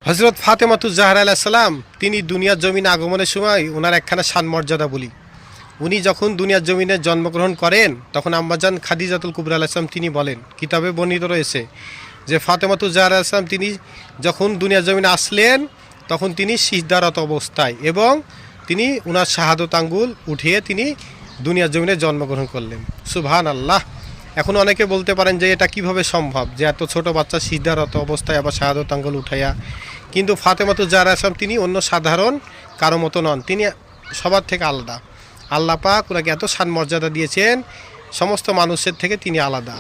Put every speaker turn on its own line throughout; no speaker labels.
হযরত ফাতেমাতুজ জাহরা আলাইহিস সালাম তিনি দুনিয়ার জমিনে আগমনের সময় ওনার একখানা শান মর্যাদা বলি। উনি যখন দুনিয়ার জমিনে জন্মগ্রহণ করেন তখন আম্মাজান খাদিজাতুল কুবরা আলাইহিস সালাম তিনি বলেন, কিতাবে বর্ণিত রয়েছে যে ফাতেমাতুজ জাহরা আলাইহিস সালাম তিনি যখন দুনিয়ার জমিনে আসলেন তখন তিনি সিজদারত অবস্থায় এবং তিনি ওনার শাহাদত আঙ্গুল উঠিয়ে তিনি দুনিয়ার জমিনে জন্মগ্রহণ করলেন। সুবহানাল্লাহ। এখন অনেকে বলতে পারেন যে এটা কিভাবে সম্ভব যে এত ছোট বাচ্চা সিজদারত অবস্থায় আবার শাহাদত আঙ্গুল উঠাইয়া, কিন্তু ফাতেমাতুজ জাহরা আলাইহিস সালাম তিনি অন্য সাধারণ কারো মতো নন, তিনি সবার থেকে আলাদা। আল্লাহ পাক ওনাকে এত শান মর্যাদা দিয়েছেন, সমস্ত মানুষের থেকে তিনি আলাদা,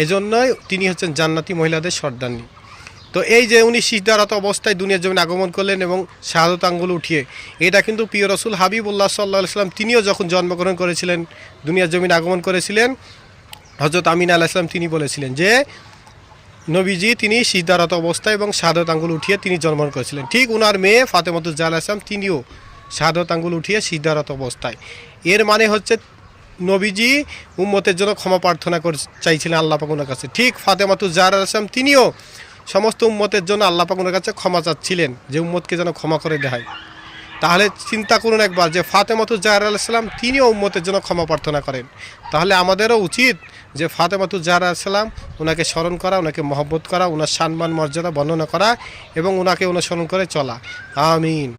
এজন্যই তিনি হচ্ছেন জান্নাতি মহিলাদের সর্দারনী। তো এই যে উনি সিজদারত অবস্থায় দুনিয়ার জমিনে আগমন করলেন এবং শাহাদত আঙ্গুল উঠিয়ে, এটা কিন্তু প্রিয় রসুল হাবিবুল্লাহ সাল্লাল্লাহু আলাইহি সাল্লাম তিনিও যখন জন্মগ্রহণ করেছিলেন, দুনিয়ার জমিনে আগমন করেছিলেন, হযরত আমিনা আলাইহিস সালাম তিনি বলেছিলেন যে নবীজি তিনি সিজদারত অবস্থায় এবং শাহাদত আঙ্গুল উঠিয়ে তিনি জন্মগ্রহণ করেছিলেন। ঠিক ওনার মেয়ে ফাতেমাতুজ জাহরা আলাইহিস সালাম তিনিও শাহাদত আঙ্গুল উঠিয়ে সিজদারত অবস্থায়। এর মানে হচ্ছে নবীজি উম্মতের জন্য ক্ষমা প্রার্থনা চাইছিলেন আল্লাহ পাক ওনার কাছে। ঠিক ফাতেমাতুজ জাহরা আলাইহিস সালাম তিনিও সমস্ত উম্মতের জন্য আল্লাহ পাক ওনার কাছে ক্ষমা চাচ্ছিলেন যে উম্মতকে যেন ক্ষমা করে দেয়। তাহলে চিন্তা করুন একবার যে ফাতেমাতুজ জাহরা আলাইহিস সালাম তিনিও উম্মতের জন্য ক্ষমা প্রার্থনা করেন, তাহলে আমাদেরও উচিত যে ফাতেমাতুজ জাহরা আলাইহিস সালাম ওনাকে স্মরণ করা, ওনাকে মহব্বত করা, ওনার সম্মান মর্যাদা বর্ণনা করা এবং ওনাকে অনুসরণ করে চলা। আমিন।